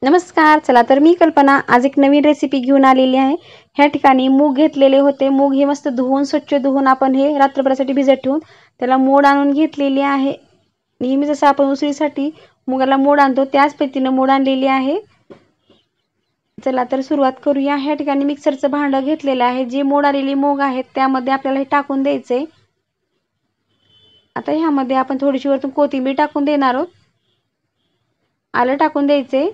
नमस्कार. चला तर मी कल्पना आज एक नवीन रेसिपी घेऊन आलेली आहे. ह्या ठिकाणी मूग घेतलेले होते. मूग हे मस्त धुवून स्वच्छ धुवून आपण हे रात्रभरासाठी भिजत ठेवून त्याला मोड आणून घेतलेली आहे. नेहमी जसं आपण उसळीसाठी मुगाला मोड आणतो त्याच पद्धतीने मोड आणलेली आहे. चला तर सुरुवात करूया. ह्या ठिकाणी मिक्सरचं भांडं घेतलेलं आहे. जे मोड आलेली मूग आहेत त्यामध्ये आपल्याला हे टाकून द्यायचे. आता ह्यामध्ये आपण थोडीशी वरतून कोथिंबीर टाकून देणार आहोत. आलं टाकून द्यायचे.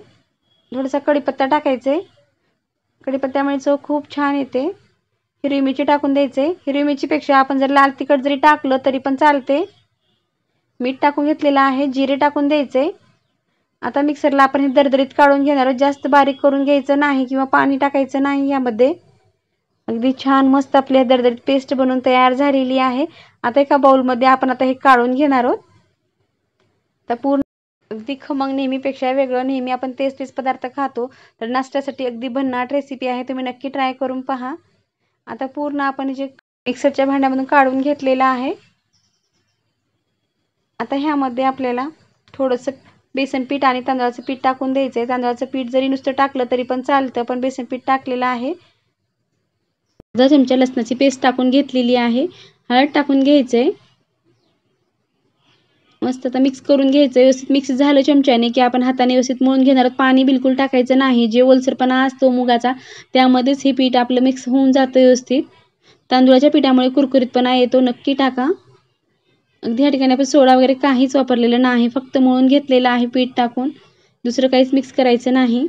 थोडासा कढीपत्ता टाकायचे. कढीपत्त्यामुळे चव खूप छान येते. हिरवी मिरची टाकून द्यायचे. हिरवी मिरचीपेक्षा आपण जर लाल तिखट जरी टाकलं तरी पण चालते. मीठ टाकून घेतलेलं आहे. जिरे टाकून द्यायचे. आता मिक्सरला आपण हे दरदरीत काढून घेणार आहोत. जास्त बारीक करून घ्यायचं नाही किंवा पाणी टाकायचं नाही यामध्ये. अगदी छान मस्त आपली दरदरीत पेस्ट बनवून तयार झालेली आहे. आता एका बाउलमध्ये आपण आता हे काढून घेणार आहोत. तर पूर्ण अगदी खमंग नेहमीपेक्षा वेगळं, नेहमी आपण तेच पदार्थ खातो तर नाश्त्यासाठी अगदी भन्नाट रेसिपी आहे. तुम्ही नक्की ट्राय करून पहा. आता पूर्ण आपण जे मिक्सरच्या भांड्यामधून काढून घेतलेलं आहे. आता ह्यामध्ये आपल्याला थोडंसं बेसन पीठ आणि तांदळाचं पीठ टाकून द्यायचं आहे. तांदळाचं पीठ जरी नुसतं टाकलं तरी पण चालतं, पण बेसन पीठ टाकलेलं आहे. अर्धा चमचा लसणाची पेस्ट टाकून घेतलेली आहे. हळद टाकून घ्यायचंय. मस्त आता मिक्स करून घ्यायचं. व्यवस्थित मिक्स झालं चमच्याने की आपण हाताने व्यवस्थित मळून घेणार आहोत. पाणी बिलकुल टाकायचं नाही. जे ओलसरपणा असतो मुगाचा त्यामध्येच हे पीठ आपलं मिक्स होऊन जातं व्यवस्थित. तांदूळाच्या पिठामुळे कुरकुरीतपणा येतो. नक्की टाका. अगदी ह्या ठिकाणी आपण सोडा वगैरे काहीच वापरलेलं नाही. फक्त मळून घेतलेलं आहे पीठ टाकून. दुसरं काहीच मिक्स करायचं नाही.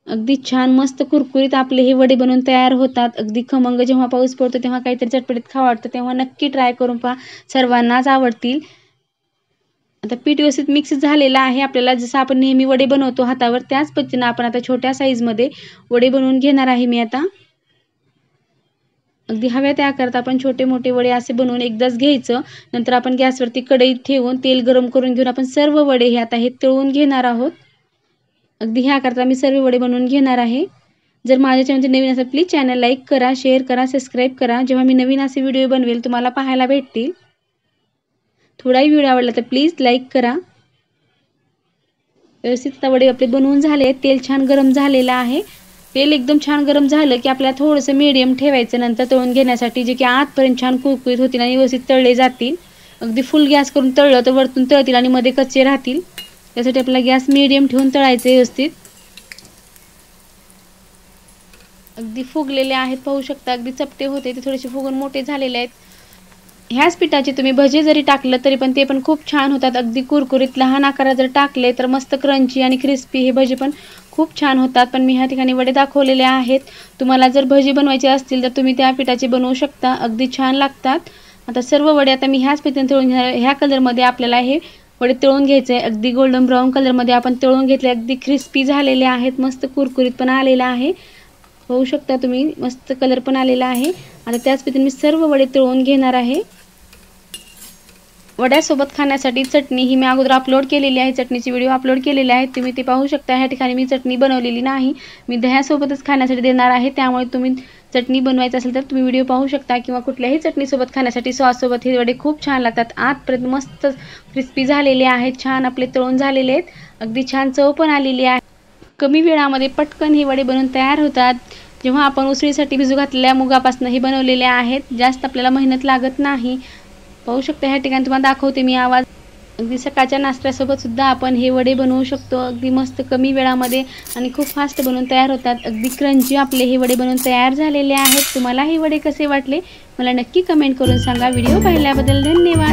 अगदी छान मस्त कुरकुरीत आपले हे वडे बनवून तयार होतात. अगदी खमंग. जेव्हा पाऊस पडतो तेव्हा काहीतरी चटपटीत खावं वाटतं तेव्हा नक्की ट्राय करून पहा. सर्वांनाच आवडतील. आता पीठ व्यवस्थित मिक्स झालेलं आहे. आपल्याला जसं आपण नेहमी वडे बनवतो हातावर त्याच पद्धतीने आपण आता छोट्या साईजमध्ये वडे बनवून घेणार आहे मी आता. अगदी हव्या त्या करता आपण छोटे मोठे वडे असे बनवून एकदाच घ्यायचं. नंतर आपण गॅसवरती कढई ठेवून तेल गरम करून घेऊन आपण सर्व वडे हे आता हे तळून घेणार आहोत. अगदी ह्या करता मी सर्व वडे बनवून घेणार आहे. जर माझ्या चॅनलचे नवीन असेल प्लीज चॅनल लाईक करा, शेअर करा, सबस्क्राईब करा. जेव्हा मी नवीन असे व्हिडिओ बनवेल तुम्हाला पाहायला भेटतील. थोडाही व्हिडिओ आवडला तर प्लीज लाईक करा. व्यवस्थित वडे आपले बनवून झाले. तेल छान गरम झालेलं आहे. तेल एकदम छान गरम झालं की आपल्याला थोडंसं मीडियम ठेवायचं नंतर तळून घेण्यासाठी, जे की आतपर्यंत छान कुरकुरीत होतील आणि व्यवस्थित तळले जातील. अगदी फुल गॅस करून तळलं तर वरतून तळतील आणि मध्ये कच्चे राहतील. त्यासाठी आपल्याला गॅस मीडियम ठेवून तळायचं व्यवस्थित. अगदी फुगलेले आहेत पाहू शकता. अगदी चपटे होते ते थोडेसे फुगून मोठे झालेले आहेत. ह्याच पिठाचे तुम्ही भजे जरी टाकलं तरी पण ते पण खूप छान होतात. अगदी कुरकुरीत लहान आकारात जर टाकले तर मस्त क्रंची आणि क्रिस्पी हे भजे पण खूप छान होतात. पण मी ह्या ठिकाणी वडे दाखवलेले आहेत. तुम्हाला जर भजी बनवायचे असतील तर तुम्ही त्या पिठाचे बनवू शकता. अगदी छान लागतात. आता सर्व वडे आता मी ह्याच पद्धतीने तळून घेणार. ह्या कलरमध्ये आपल्याला हे वडे तळून घ्यायचे. अगदी गोल्डन ब्राऊन कलरमध्ये आपण तळून घेतले. अगदी क्रिस्पी झालेले आहेत. मस्त कुरकुरीत पण आलेला आहे. पाहू शकता तुम्ही. मस्त कलर पण आलेला आहे. आता त्याच पद्धतीने मी सर्व वडे तळून घेणार आहे. वड्यासोबत खाण्यासाठी चटणी ही मी अगोदर अपलोड केलेली आहे. चटणीची व्हिडिओ अपलोड केलेली आहे. तुम्ही ते पाहू शकता. ह्या ठिकाणी मी चटणी बनवलेली नाही. मी दह्यासोबतच खाण्यासाठी देणार आहे. त्यामुळे तुम्ही चटणी बनवायचं असेल तर तुम्ही व्हिडिओ पाहू शकता किंवा कुठल्याही चटणीसोबत खाण्यासाठी सॉससोबत हे वडे खूप छान लागतात. आतपर्यंत मस्त क्रिस्पी झालेले आहेत. छान आपले तळून झालेले आहेत. अगदी छान चव पण आलेली आहे. कमी वेळामध्ये पटकन हे वडे बनवून तयार होतात. जेव्हा आपण उसळीसाठी भिजू घातलेल्या मुगापासून हे बनवलेले आहेत. जास्त आपल्याला मेहनत लागत नाही. पाहू शकता. ह्या ठिकाणी तुम्हाला दाखवते मी आवाज. अगदी सकाळच्या नाश्त्यासोबत सुद्धा आपण हे वडे बनवू शकतो. अगदी मस्त कमी वेळामध्ये आणि खूप फास्ट बनवून तयार होतात. अगदी क्रंची आपले हे वडे बनवून तयार झालेले आहेत. तुम्हाला हे वडे कसे वाटले मला नक्की कमेंट करून सांगा. व्हिडिओ पाहिल्याबद्दल धन्यवाद.